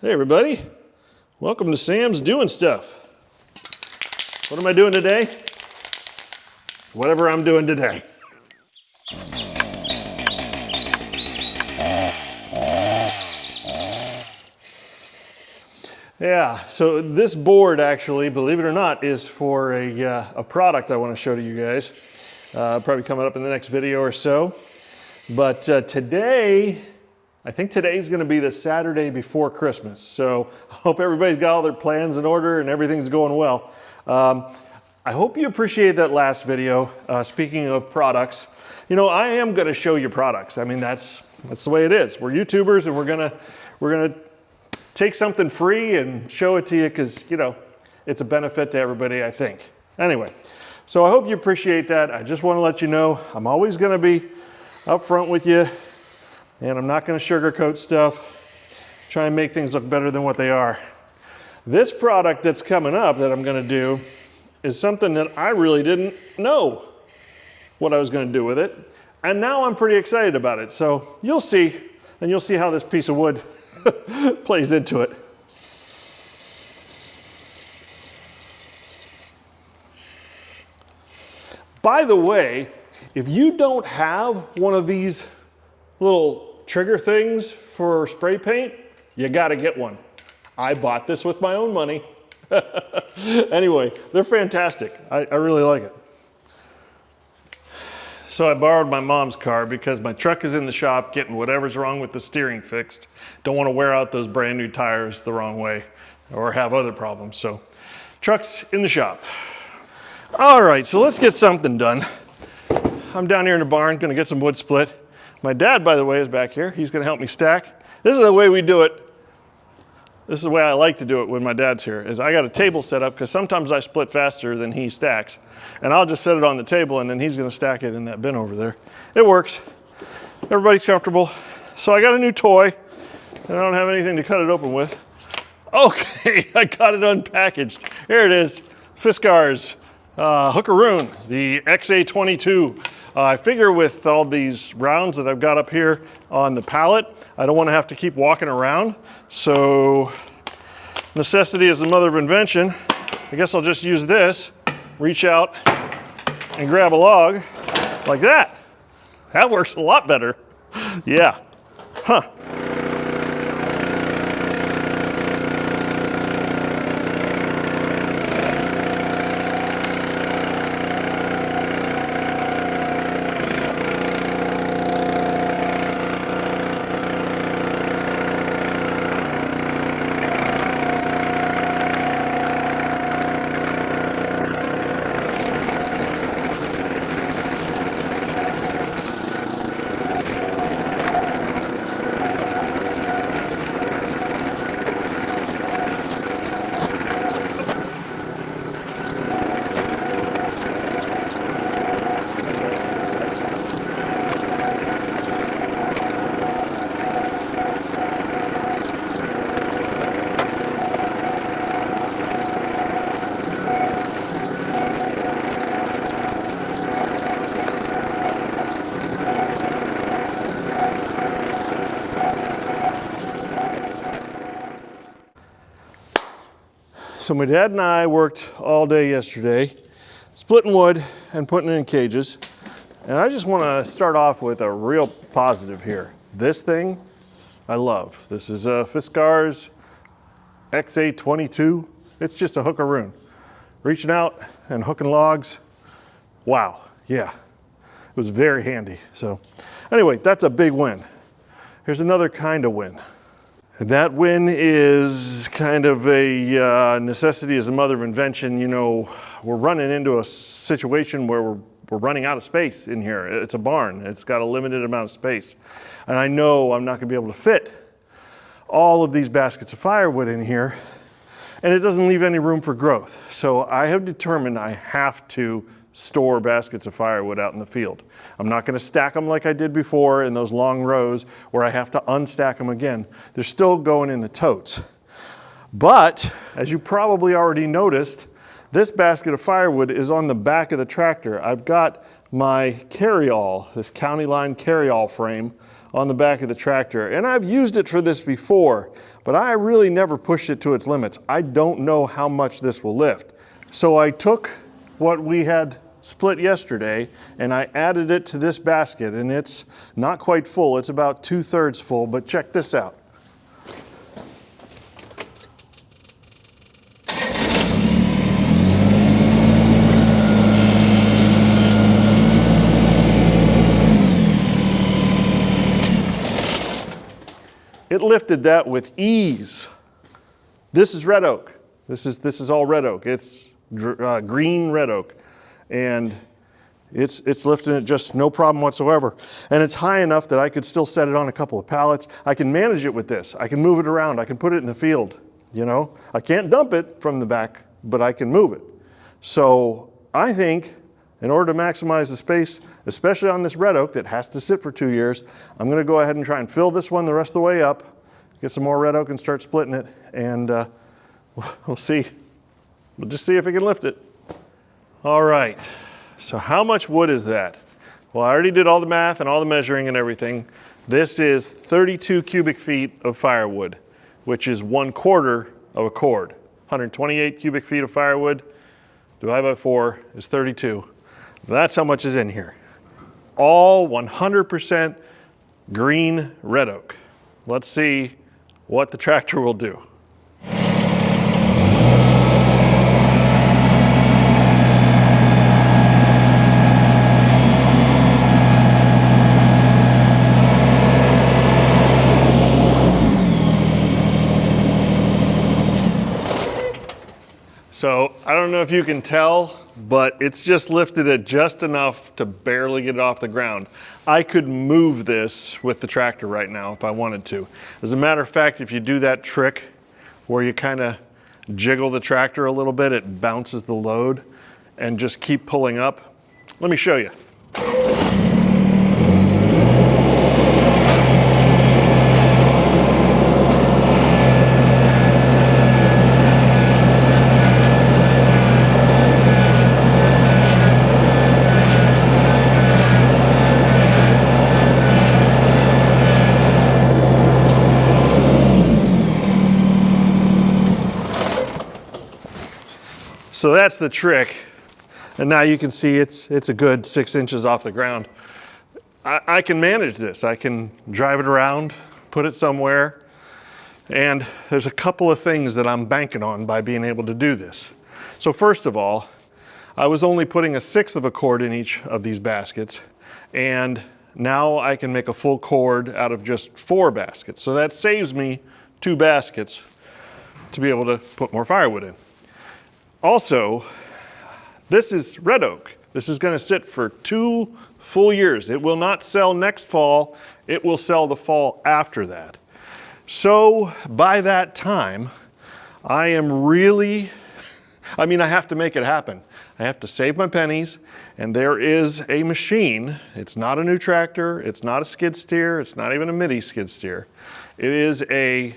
Hey everybody, welcome to Sam's Doing Stuff. What am I doing today? Whatever I'm doing today. Yeah, so this board actually, believe it or not, is for a product I want to show to you guys. Probably coming up in the next video or so. But today, I think today's gonna be the Saturday before Christmas. So I hope everybody's got all their plans in order and everything's going well. I hope you appreciate that last video. Speaking of products, you know, I am gonna show you products. I mean, that's the way it is. We're YouTubers and we're gonna take something free and show it to you because, you know, it's a benefit to everybody, I think. Anyway, so I hope you appreciate that. I just wanna let you know, I'm always gonna be upfront with you. And I'm not gonna sugarcoat stuff, try and make things look better than what they are. This product that's coming up that I'm gonna do is something that I really didn't know what I was gonna do with it. And now I'm pretty excited about it. So you'll see, and you'll see how this piece of wood plays into it. By the way, if you don't have one of these little trigger things for spray paint, you gotta get one. I bought this with my own money. Anyway, they're fantastic. I really like it. So I borrowed my mom's car because my truck is in the shop getting whatever's wrong with the steering fixed. Don't want to wear out those brand new tires the wrong way or have other problems. So truck's in the shop. All right, so let's get something done. I'm down here in the barn, gonna get some wood split. My dad, by the way, is back here. He's gonna help me stack. This is the way we do it. This is the way I like to do it when my dad's here, is I got a table set up because sometimes I split faster than he stacks. And I'll just set it on the table and then he's gonna stack it in that bin over there. It works. Everybody's comfortable. So I got a new toy and I don't have anything to cut it open with. Okay, I got it unpackaged. Here it is, Fiskars Hookaroon, the XA22. I figure with all these rounds that I've got up here on the pallet, I don't want to have to keep walking around. So necessity is the mother of invention. I guess I'll just use this, reach out and grab a log like that. That works a lot better. Yeah, huh. So my dad and I worked all day yesterday, splitting wood and putting it in cages. And I just want to start off with a real positive here. This thing, I love. This is a Fiskars XA22. It's just a hookaroon. Reaching out and hooking logs. Wow, yeah, it was very handy. So anyway, that's a big win. Here's another kind of win. That win is kind of a necessity is the mother of invention. You know, we're running into a situation where we're running out of space in here. It's a barn. It's got a limited amount of space. And I know I'm not gonna be able to fit all of these baskets of firewood in here, and it doesn't leave any room for growth. So I have determined I have to store baskets of firewood out in the field. I'm not gonna stack them like I did before in those long rows where I have to unstack them again. They're still going in the totes. But, as you probably already noticed, this basket of firewood is on the back of the tractor. I've got my carryall, this county line carryall frame on the back of the tractor. And I've used it for this before, but I really never pushed it to its limits. I don't know how much this will lift. So I took what we had split yesterday and I added it to this basket, and it's not quite full. It's about 2/3 full, but check this out. It lifted that with ease. This is red oak. This is all red oak. It's green red oak, and it's lifting it just no problem whatsoever. And it's high enough that I could still set it on a couple of pallets. I can manage it with this. I can move it around. I can put it in the field. You know, I can't dump it from the back, but I can move it. So I think in order to maximize the space, especially on this red oak that has to sit for 2 years, I'm going to go ahead and try and fill this one the rest of the way up, get some more red oak and start splitting it, and we'll see. We'll just see if it can lift it. All right, so how much wood is that? Well, I already did all the math and all the measuring and everything. This is 32 cubic feet of firewood, which is 1/4 of a cord. 128 cubic feet of firewood divided by 4 is 32. That's how much is in here. All 100% green red oak. Let's see what the tractor will do. So I don't know if you can tell, but it's just lifted it just enough to barely get it off the ground. I could move this with the tractor right now if I wanted to. As a matter of fact, if you do that trick where you kind of jiggle the tractor a little bit, it bounces the load, and just keep pulling up. Let me show you. So that's the trick. And now you can see it's a good 6 inches off the ground. I can manage this. I can drive it around, put it somewhere. And there's a couple of things that I'm banking on by being able to do this. So first of all, I was only putting 1/6 of a cord in each of these baskets. And now I can make a full cord out of just 4 baskets. So that saves me 2 baskets to be able to put more firewood in. Also, this is red oak. This is going to sit for 2 full years. It will not sell next fall. It will sell the fall after that. So by that time, I have to make it happen. I have to save my pennies, and there is a machine. It's not a new tractor. It's not a skid steer. It's not even a midi skid steer. It is a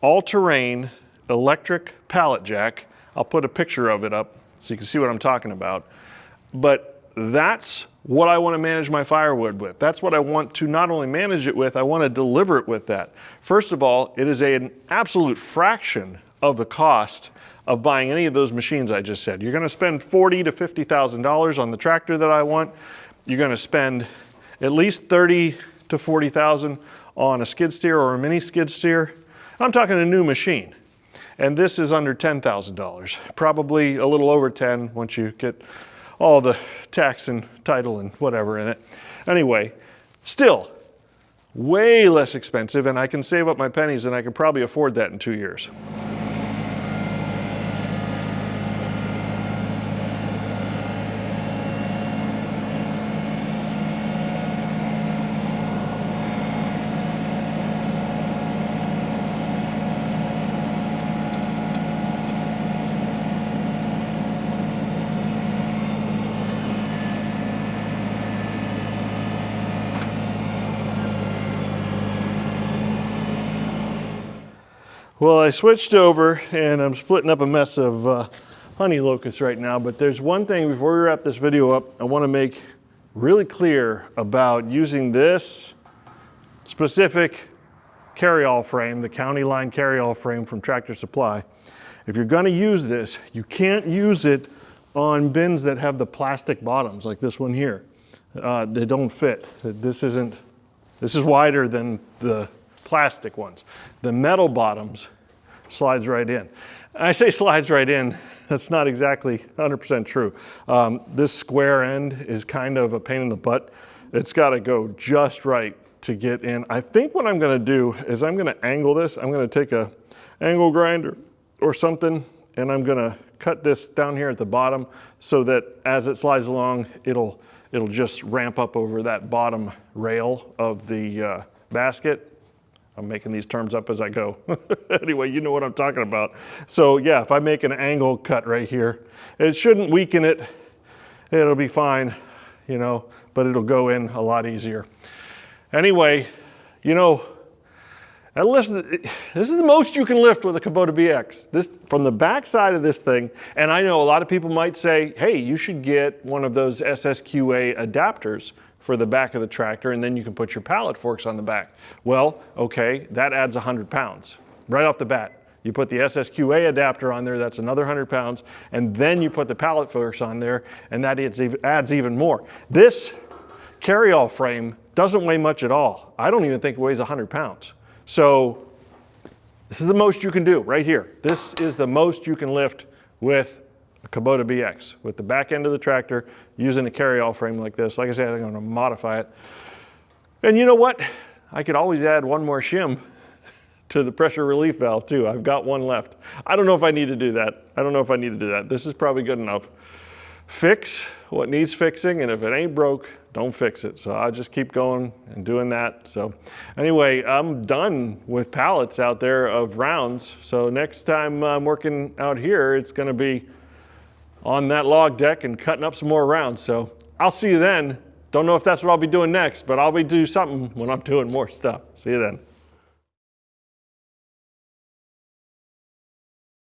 all-terrain electric pallet jack. I'll put a picture of it up so you can see what I'm talking about. But that's what I want to manage my firewood with. That's what I want to not only manage it with, I want to deliver it with that. First of all, it is an absolute fraction of the cost of buying any of those machines I just said. You're going to spend $40,000 to $50,000 on the tractor that I want. You're going to spend at least $30,000 to $40,000 on a skid steer or a mini skid steer. I'm talking a new machine. And this is under $10,000, probably a little over 10 once you get all the tax and title and whatever in it. Anyway, still way less expensive, and I can save up my pennies, and I can probably afford that in 2 years. Well, I switched over and I'm splitting up a mess of honey locusts right now, but there's one thing before we wrap this video up I want to make really clear about using this specific carryall frame, the county line carryall frame from Tractor Supply. If you're gonna use this, you can't use it on bins that have the plastic bottoms like this one here. They don't fit. This is wider than the plastic ones. The metal bottoms slides right in. I say slides right in, that's not exactly 100% true. This square end is kind of a pain in the butt. It's gotta go just right to get in. I think what I'm gonna do is I'm gonna angle this. I'm gonna take a angle grinder or something, and I'm gonna cut this down here at the bottom so that as it slides along, it'll just ramp up over that bottom rail of the basket. I'm making these terms up as I go. Anyway, you know what I'm talking about. So yeah, if I make an angle cut right here, it shouldn't weaken it. It'll be fine, you know, but it'll go in a lot easier. Anyway, you know, this is the most you can lift with a Kubota BX. This, from the back side of this thing, and I know a lot of people might say, hey, you should get one of those SSQA adapters for the back of the tractor, and then you can put your pallet forks on the back. Well, okay, that adds 100 pounds right off the bat. You put the SSQA adapter on there, that's another 100 pounds, and then you put the pallet forks on there, and that adds even more. This carryall frame doesn't weigh much at all. I don't even think it weighs 100 pounds. So this is the most you can do right here. This is the most you can lift with a Kubota BX, with the back end of the tractor, using a carryall frame like this. Like I said, I'm going to modify it. And you know what? I could always add one more shim to the pressure relief valve too. I've got one left. I don't know if I need to do that. I don't know if I need to do that. This is probably good enough. Fix what needs fixing, and if it ain't broke, don't fix it. So I'll just keep going and doing that. So anyway, I'm done with pallets out there of rounds. So next time I'm working out here, it's going to be on that log deck and cutting up some more rounds. So I'll see you then. Don't know if that's what I'll be doing next, but I'll be doing something when I'm doing more stuff. See you then.